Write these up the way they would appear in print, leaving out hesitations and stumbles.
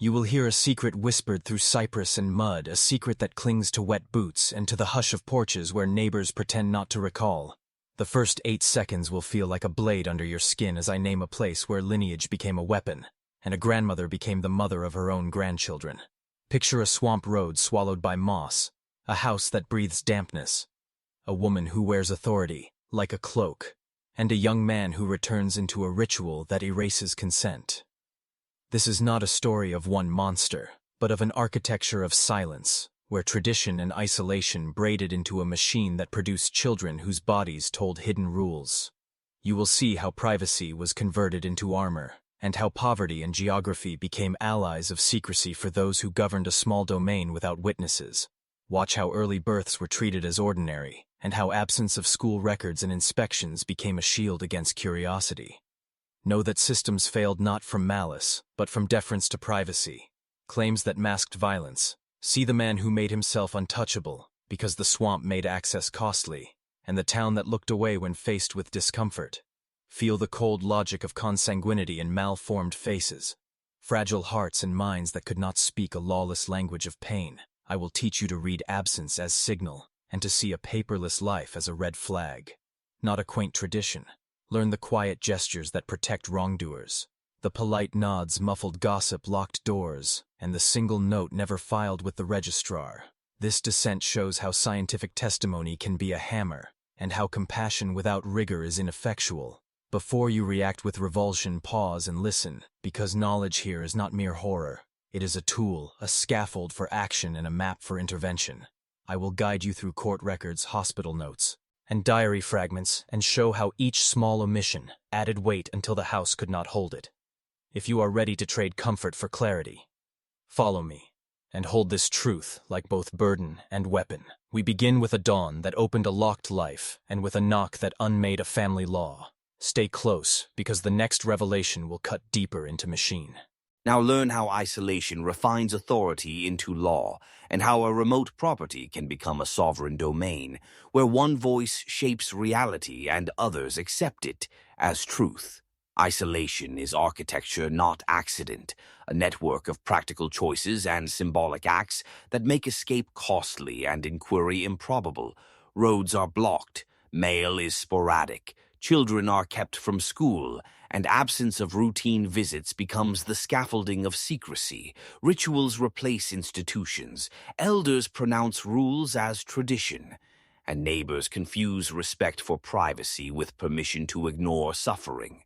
You will hear a secret whispered through cypress and mud, a secret that clings to wet boots and to the hush of porches where neighbors pretend not to recall. The first 8 seconds will feel like a blade under your skin as I name a place where lineage became a weapon, and a grandmother became the mother of her own grandchildren. Picture a swamp road swallowed by moss, a house that breathes dampness, a woman who wears authority, like a cloak, and a young man who returns into a ritual that erases consent. This is not a story of one monster, but of an architecture of silence, where tradition and isolation braided into a machine that produced children whose bodies told hidden rules. You will see how privacy was converted into armor, and how poverty and geography became allies of secrecy for those who governed a small domain without witnesses. Watch how early births were treated as ordinary, and how absence of school records and inspections became a shield against curiosity. Know that systems failed not from malice, but from deference to privacy. Claims that masked violence. See the man who made himself untouchable, because the swamp made access costly, and the town that looked away when faced with discomfort. Feel the cold logic of consanguinity in malformed faces. Fragile hearts and minds that could not speak a lawless language of pain. I will teach you to read absence as signal, and to see a paperless life as a red flag. Not a quaint tradition. Learn the quiet gestures that protect wrongdoers. The polite nods, muffled gossip, locked doors, and the single note never filed with the registrar. This descent shows how scientific testimony can be a hammer, and how compassion without rigor is ineffectual. Before you react with revulsion, pause and listen, because knowledge here is not mere horror. It is a tool, a scaffold for action, and a map for intervention. I will guide you through court records, hospital notes, and diary fragments, and show how each small omission added weight until the house could not hold it. If you are ready to trade comfort for clarity, follow me, and hold this truth like both burden and weapon. We begin with a dawn that opened a locked life, and with a knock that unmade a family law. Stay close, because the next revelation will cut deeper into machine. Now learn how isolation refines authority into law, and how a remote property can become a sovereign domain, where one voice shapes reality and others accept it as truth. Isolation is architecture, not accident, a network of practical choices and symbolic acts that make escape costly and inquiry improbable. Roads are blocked, mail is sporadic, children are kept from school, and absence of routine visits becomes the scaffolding of secrecy. Rituals replace institutions, elders pronounce rules as tradition, and neighbors confuse respect for privacy with permission to ignore suffering.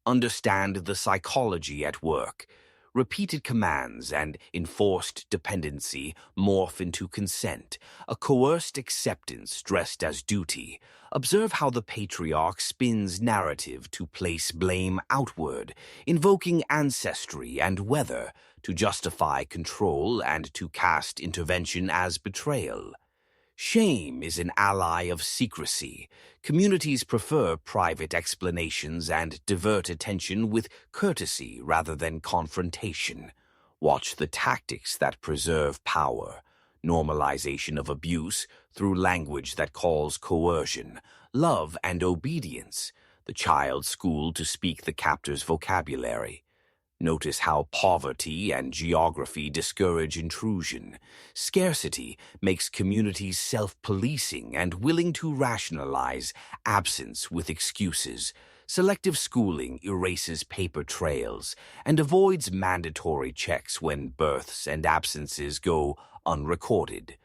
Understand the psychology at work. Repeated commands and enforced dependency morph into consent, a coerced acceptance dressed as duty. Observe how the patriarch spins narrative to place blame outward, invoking ancestry and weather to justify control and to cast intervention as betrayal. Shame is an ally of secrecy. Communities prefer private explanations and divert attention with courtesy rather than confrontation. Watch the tactics that preserve power. Normalization of abuse through language that calls coercion, love and obedience. The child schooled to speak the captor's vocabulary. Notice how poverty and geography discourage intrusion. Scarcity makes communities self-policing and willing to rationalize absence with excuses. Selective schooling erases paper trails and avoids mandatory checks when births and absences go unrecorded.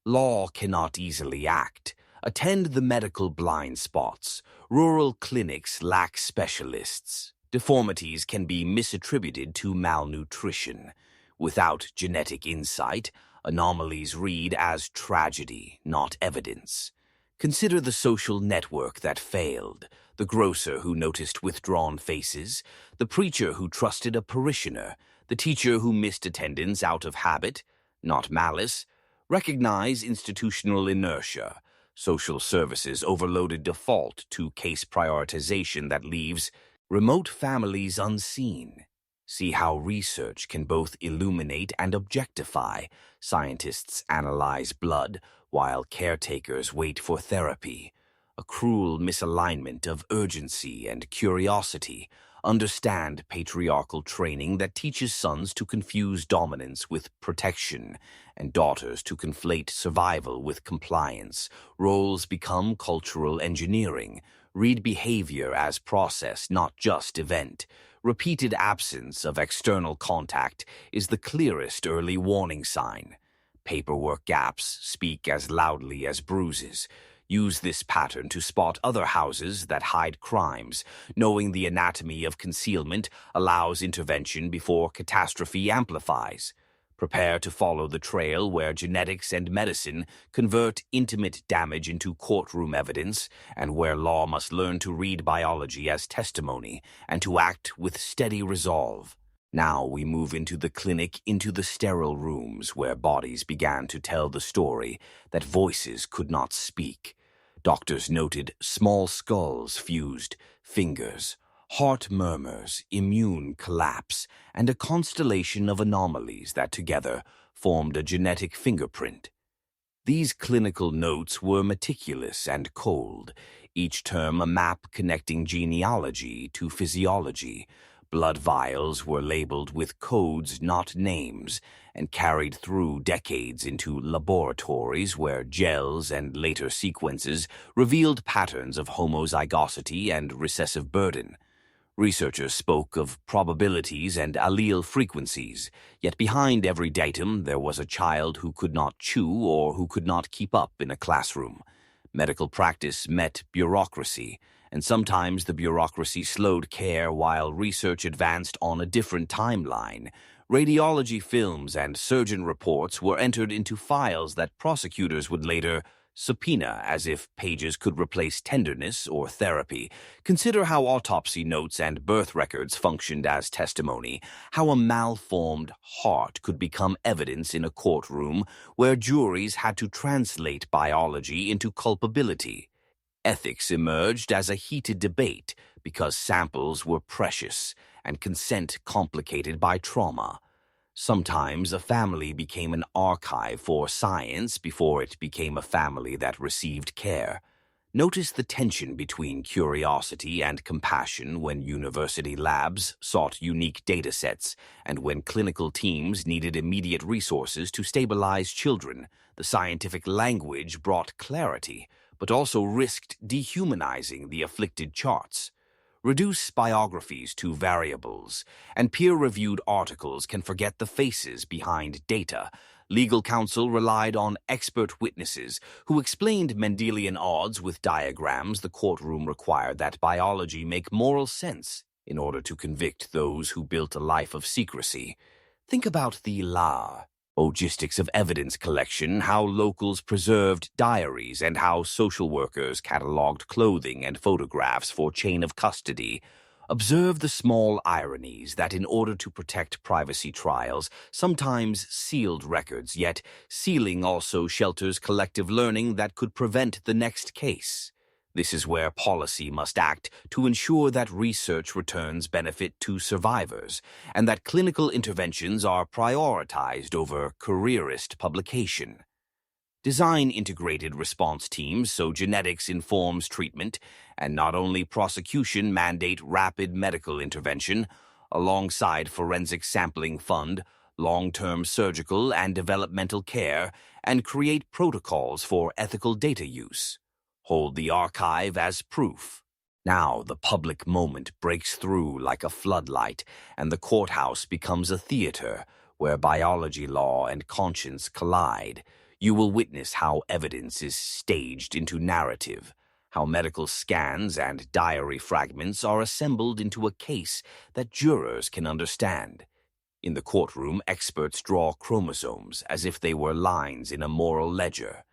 Law cannot easily act. Attend the medical blind spots. Rural clinics lack specialists. Deformities can be misattributed to malnutrition. Without genetic insight, anomalies read as tragedy, not evidence. Consider the social network that failed, the grocer who noticed withdrawn faces, the preacher who trusted a parishioner, the teacher who missed attendance out of habit, not malice. Recognize institutional inertia. Social services overloaded default to case prioritization that leaves remote families unseen. See how research can both illuminate and objectify. Scientists analyze blood while caretakers wait for therapy. A cruel misalignment of urgency and curiosity. understand patriarchal training that teaches sons to confuse dominance with protection and daughters to conflate survival with compliance. Roles become cultural engineering. Read behavior as process, not just event. Repeated absence of external contact is the clearest early warning sign. Paperwork gaps speak as loudly as bruises. Use this pattern to spot other houses that hide crimes. Knowing the anatomy of concealment allows intervention before catastrophe amplifies. Prepare to follow the trail where genetics and medicine convert intimate damage into courtroom evidence, and where law must learn to read biology as testimony and to act with steady resolve. Now we move into the clinic, into the sterile rooms where bodies began to tell the story that voices could not speak. Doctors noted small skulls fused, fingers, heart murmurs, immune collapse, and a constellation of anomalies that together formed a genetic fingerprint. These clinical notes were meticulous and cold, each term a map connecting genealogy to physiology. Blood vials were labeled with codes, not names, and carried through decades into laboratories where gels and later sequences revealed patterns of homozygosity and recessive burden. Researchers spoke of probabilities and allele frequencies, yet behind every datum there was a child who could not chew or who could not keep up in a classroom. Medical practice met bureaucracy, and sometimes the bureaucracy slowed care while research advanced on a different timeline. Radiology films and surgeon reports were entered into files that prosecutors would later subpoena, as if pages could replace tenderness or therapy. Consider how autopsy notes and birth records functioned as testimony, how a malformed heart could become evidence in a courtroom where juries had to translate biology into culpability. Ethics emerged as a heated debate because samples were precious and consent complicated by trauma. Sometimes a family became an archive for science before it became a family that received care. Notice the tension between curiosity and compassion when university labs sought unique datasets and when clinical teams needed immediate resources to stabilize children. The scientific language brought clarity, but also risked dehumanizing the afflicted charts. Reduce biographies to variables, and peer-reviewed articles can forget the faces behind data. Legal counsel relied on expert witnesses who explained Mendelian odds with diagrams. The courtroom required that biology make moral sense in order to convict those who built a life of secrecy. Think about the logistics of evidence collection, how locals preserved diaries, and how social workers cataloged clothing and photographs for chain of custody. Observe the small ironies that in order to protect privacy trials, sometimes sealed records, yet sealing also shelters collective learning that could prevent the next case. This is where policy must act to ensure that research returns benefit to survivors and that clinical interventions are prioritized over careerist publication. Design integrated response teams so genetics informs treatment and not only prosecution. Mandate rapid medical intervention alongside forensic sampling. Fund long-term surgical and developmental care and create protocols for ethical data use. Hold the archive as proof. Now the public moment breaks through like a floodlight, and the courthouse becomes a theater where biology, law, and conscience collide. You will witness how evidence is staged into narrative, how medical scans and diary fragments are assembled into a case that jurors can understand. In the courtroom, experts draw chromosomes as if they were lines in a moral ledger.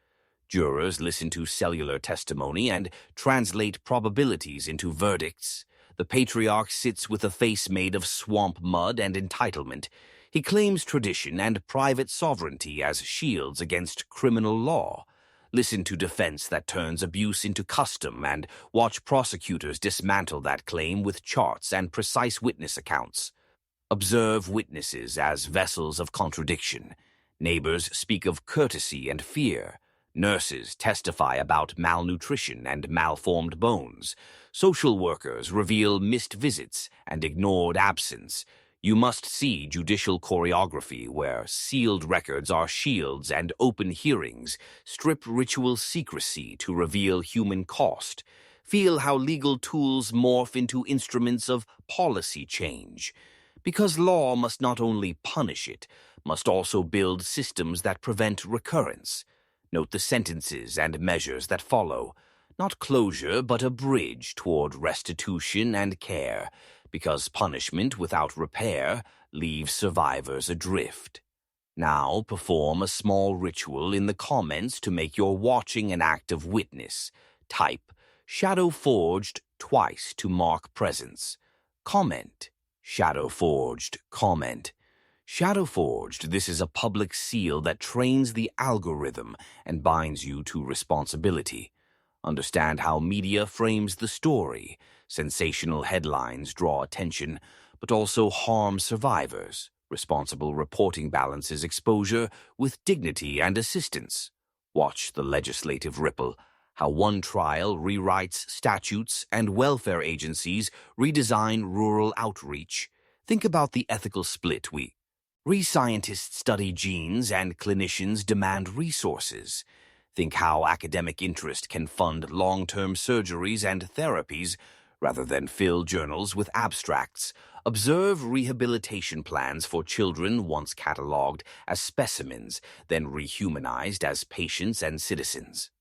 Jurors listen to cellular testimony and translate probabilities into verdicts. The patriarch sits with a face made of swamp mud and entitlement. He claims tradition and private sovereignty as shields against criminal law. Listen to defense that turns abuse into custom and watch prosecutors dismantle that claim with charts and precise witness accounts. Observe witnesses as vessels of contradiction. Neighbors speak of courtesy and fear. Nurses testify about malnutrition and malformed bones. Social workers reveal missed visits and ignored absence. You must see judicial choreography where sealed records are shields and open hearings strip ritual secrecy to reveal human cost. Feel how legal tools morph into instruments of policy change. Because law must not only punish it, must also build systems that prevent recurrence. Note the sentences and measures that follow. Not closure, but a bridge toward restitution and care, because punishment without repair leaves survivors adrift. Now perform a small ritual in the comments to make your watching an act of witness. Type Shadow Forged twice to mark presence. Comment Shadow Forged. Comment. Shadow Forged, this is a public seal that trains the algorithm and binds you to responsibility. Understand how media frames the story. Sensational headlines draw attention, but also harm survivors. Responsible reporting balances exposure with dignity and assistance. Watch the legislative ripple. How one trial rewrites statutes and welfare agencies redesign rural outreach. Think about the ethical split. Scientists study genes and clinicians demand resources. Think how academic interest can fund long-term surgeries and therapies rather than fill journals with abstracts. Observe rehabilitation plans for children once catalogued as specimens, then rehumanized as patients and citizens.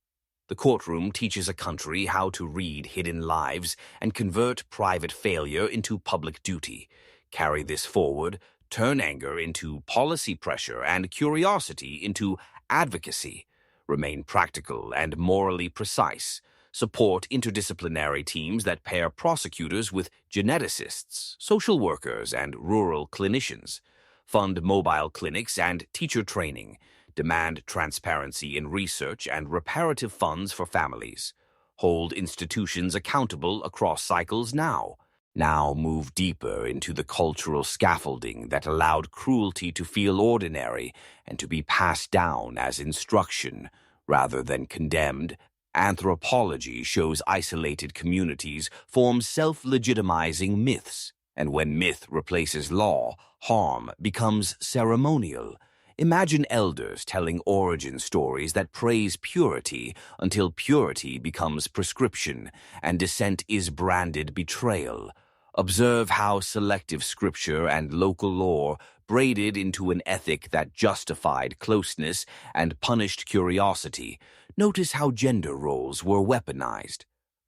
The courtroom teaches a country how to read hidden lives and convert private failure into public duty. Carry this forward, turn anger into policy pressure and curiosity into advocacy. Remain practical and morally precise. Support interdisciplinary teams that pair prosecutors with geneticists, social workers, and rural clinicians. Fund mobile clinics and teacher training. Demand transparency in research and reparative funds for families. Hold institutions accountable across cycles now. Now move deeper into the cultural scaffolding that allowed cruelty to feel ordinary and to be passed down as instruction rather than condemned. Anthropology shows isolated communities form self-legitimizing myths, and when myth replaces law, harm becomes ceremonial. Imagine elders telling origin stories that praise purity until purity becomes prescription and dissent is branded betrayal. Observe how selective scripture and local lore braided into an ethic that justified closeness and punished curiosity. Notice how gender roles were weaponized.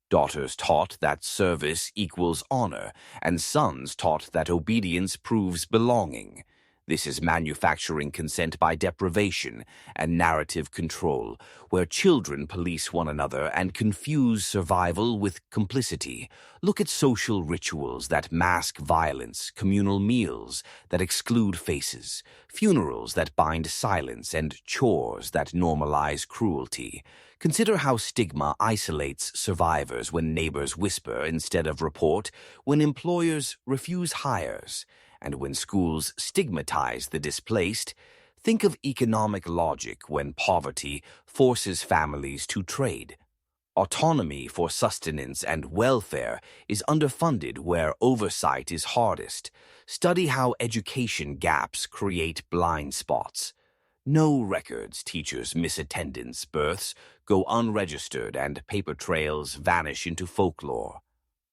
Daughters taught that service equals honor, and sons taught that obedience proves belonging. This is manufacturing consent by deprivation and narrative control, where children police one another and confuse survival with complicity. Look at social rituals that mask violence, communal meals that exclude faces, funerals that bind silence, and chores that normalize cruelty. Consider how stigma isolates survivors when neighbors whisper instead of report, when employers refuse hires, and when schools stigmatize the displaced. Think of economic logic when poverty forces families to trade. Autonomy for sustenance and welfare is underfunded where oversight is hardest. Study how education gaps create blind spots. No records, teachers miss attendance, births go unregistered, and paper trails vanish into folklore.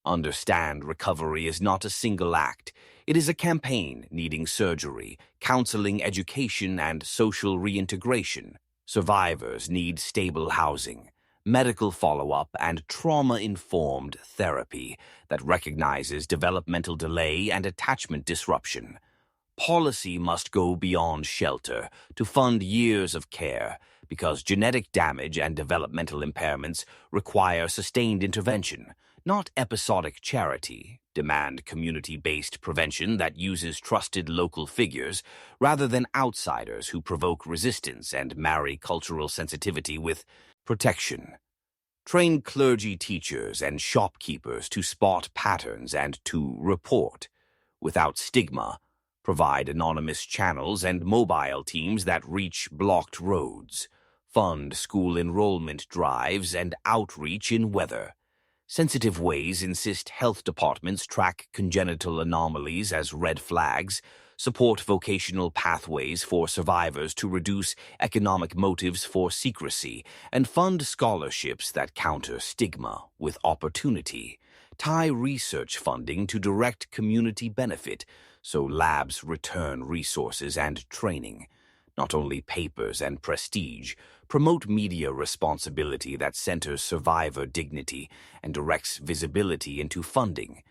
Understand recovery is not a single act. It is a campaign needing surgery, counseling, education, and social reintegration. Survivors need stable housing, medical follow-up, and trauma-informed therapy that recognizes developmental delay and attachment disruption. Policy must go beyond shelter to fund years of care, because genetic damage and developmental impairments require sustained intervention, not episodic charity. Demand community-based prevention that uses trusted local figures rather than outsiders who provoke resistance and marry cultural sensitivity with protection. Train clergy teachers and shopkeepers to spot patterns and to report. Without stigma, provide anonymous channels and mobile teams that reach blocked roads. Fund school enrollment drives and outreach in weather. Sensitive ways insist health departments track congenital anomalies as red flags, support vocational pathways for survivors to reduce economic motives for secrecy, and fund scholarships that counter stigma with opportunity. Tie research funding to direct community benefit so labs return resources and training, not only papers and prestige. Promote media responsibility that centers survivor dignity and directs visibility into funding,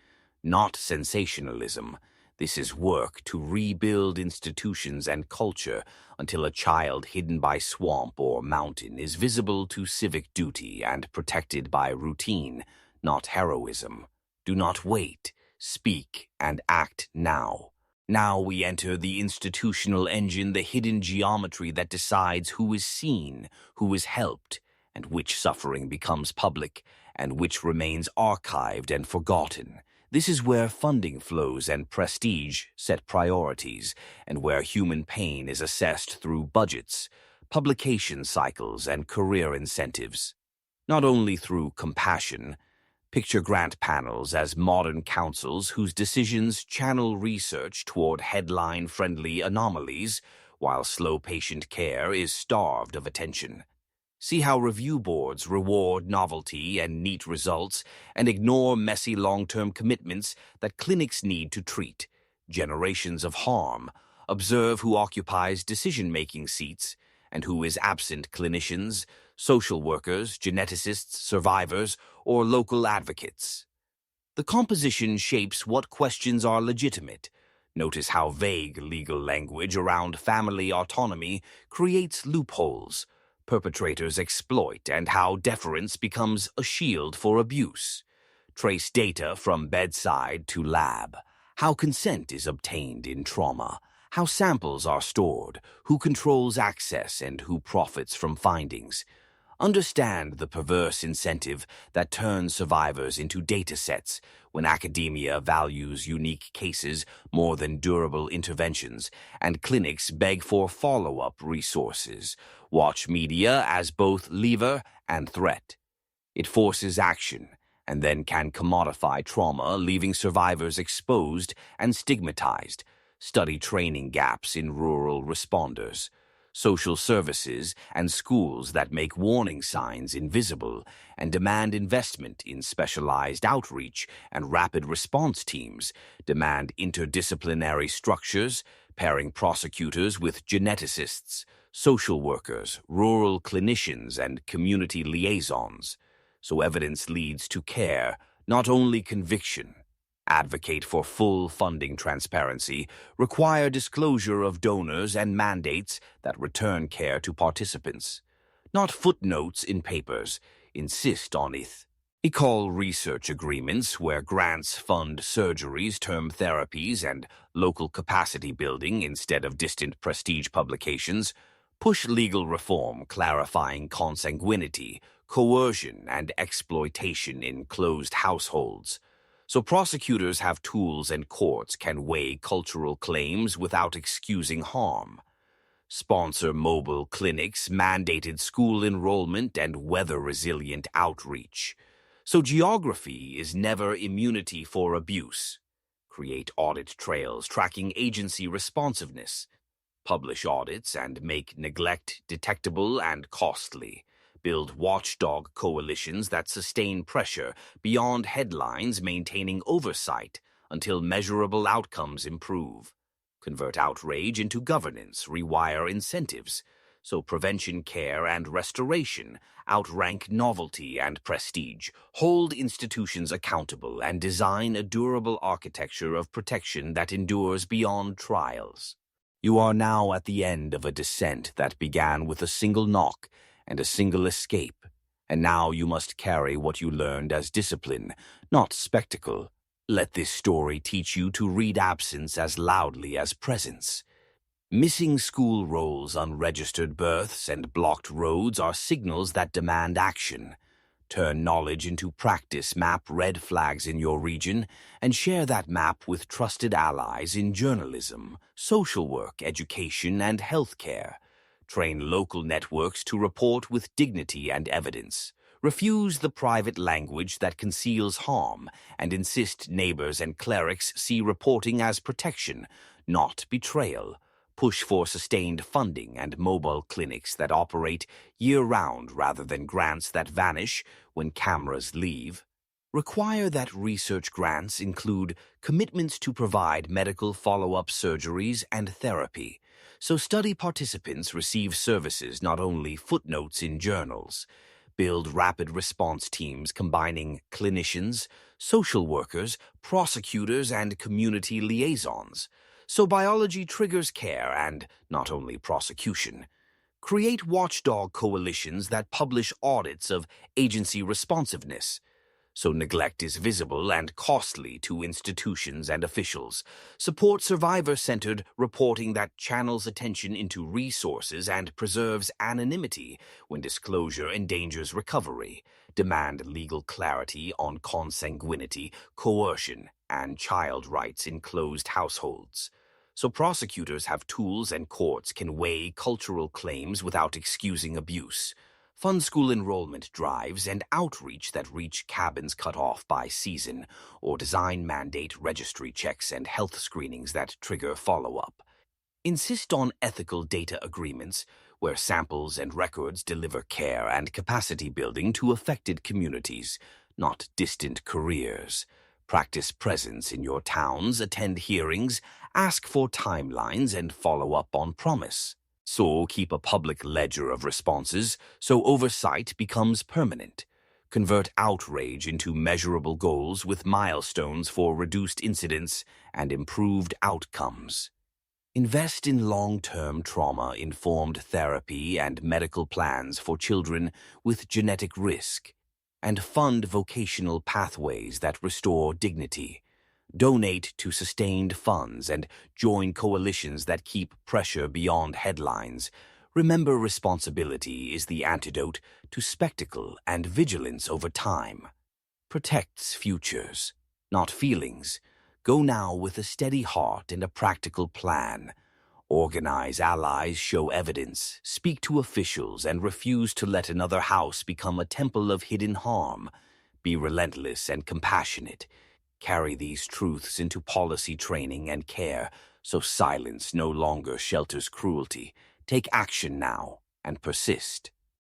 not sensationalism. This is work to rebuild institutions and culture until a child hidden by swamp or mountain is visible to civic duty and protected by routine, not heroism. Do not wait. Speak and act now. Now we enter the institutional engine, the hidden geometry that decides who is seen, who is helped, and which suffering becomes public, and which remains archived and forgotten. This is where funding flows and prestige set priorities, and where human pain is assessed through budgets, publication cycles, and career incentives. Not only through compassion. Picture grant panels as modern councils whose decisions channel research toward headline-friendly anomalies, while slow patient care is starved of attention. See how review boards reward novelty and neat results and ignore messy long-term commitments that clinics need to treat. Generations of harm. Observe who occupies decision-making seats and who is absent: clinicians, social workers, geneticists, survivors, or local advocates. The composition shapes what questions are legitimate. Notice how vague legal language around family autonomy creates loopholes perpetrators exploit, and how deference becomes a shield for abuse. Trace data from bedside to lab. How consent is obtained in trauma. How samples are stored, who controls access, and who profits from findings. Understand the perverse incentive that turns survivors into datasets when academia values unique cases more than durable interventions, and clinics beg for follow-up resources. Watch media as both lever and threat. It forces action, and then can commodify trauma, leaving survivors exposed and stigmatized. Study training gaps in rural responders. Social services and schools that make warning signs invisible and demand investment in specialized outreach and rapid response teams, demand interdisciplinary structures, pairing prosecutors with geneticists, social workers, rural clinicians, and community liaisons, so evidence leads to care, not only conviction. Advocate for full funding transparency, require disclosure of donors and mandates that return care to participants. Not footnotes in papers, insist on it. Recall research agreements where grants fund surgeries, term therapies, and local capacity building instead of distant prestige publications. Push legal reform clarifying consanguinity, coercion, and exploitation in closed households, so prosecutors have tools and courts can weigh cultural claims without excusing harm. Sponsor mobile clinics, mandated school enrollment, and weather-resilient outreach. So geography is never immunity for abuse. Create audit trails tracking agency responsiveness. Publish audits and make neglect detectable and costly. Build watchdog coalitions that sustain pressure beyond headlines, maintaining oversight until measurable outcomes improve. Convert outrage into governance, rewire incentives, so prevention care and restoration outrank novelty and prestige. Hold institutions accountable and design a durable architecture of protection that endures beyond trials. You are now at the end of a descent that began with a single knock and a single escape, and now you must carry what you learned as discipline, not spectacle. Let this story teach you to read absence as loudly as presence. Missing school rolls, unregistered births, and blocked roads are signals that demand action. Turn knowledge into practice, map red flags in your region, and share that map with trusted allies in journalism, social work, education, and healthcare. Train local networks to report with dignity and evidence. Refuse the private language that conceals harm, and insist neighbors and clerics see reporting as protection, not betrayal. Push for sustained funding and mobile clinics that operate year-round rather than grants that vanish when cameras leave. Require that research grants include commitments to provide medical follow-up surgeries and therapy, so study participants receive services, not only footnotes in journals. Build rapid response teams combining clinicians, social workers, prosecutors, and community liaisons, so biology triggers care and not only prosecution. Create watchdog coalitions that publish audits of agency responsiveness, so neglect is visible and costly to institutions and officials. Support survivor-centered reporting that channels attention into resources and preserves anonymity when disclosure endangers recovery. Demand legal clarity on consanguinity, coercion, and child rights in closed households, so prosecutors have tools and courts can weigh cultural claims without excusing abuse. Fund school enrollment drives and outreach that reach cabins cut off by season, or design mandate registry checks and health screenings that trigger follow-up. Insist on ethical data agreements where samples and records deliver care and capacity building to affected communities, not distant careers. Practice presence in your towns, attend hearings, ask for timelines, and follow up on promise. So keep a public ledger of responses so oversight becomes permanent. Convert outrage into measurable goals with milestones for reduced incidents and improved outcomes. Invest in long-term trauma-informed therapy and medical plans for children with genetic risk, and fund vocational pathways that restore dignity. Donate to sustained funds and join coalitions that keep pressure beyond headlines. Remember, responsibility is the antidote to spectacle, and vigilance over time protects futures, not feelings. Go now with a steady heart and a practical plan. Organize allies, show evidence, speak to officials, and refuse to let another house become a temple of hidden harm. Be relentless and compassionate. Carry these truths into policy training and care, so silence no longer shelters cruelty. Take action now and persist.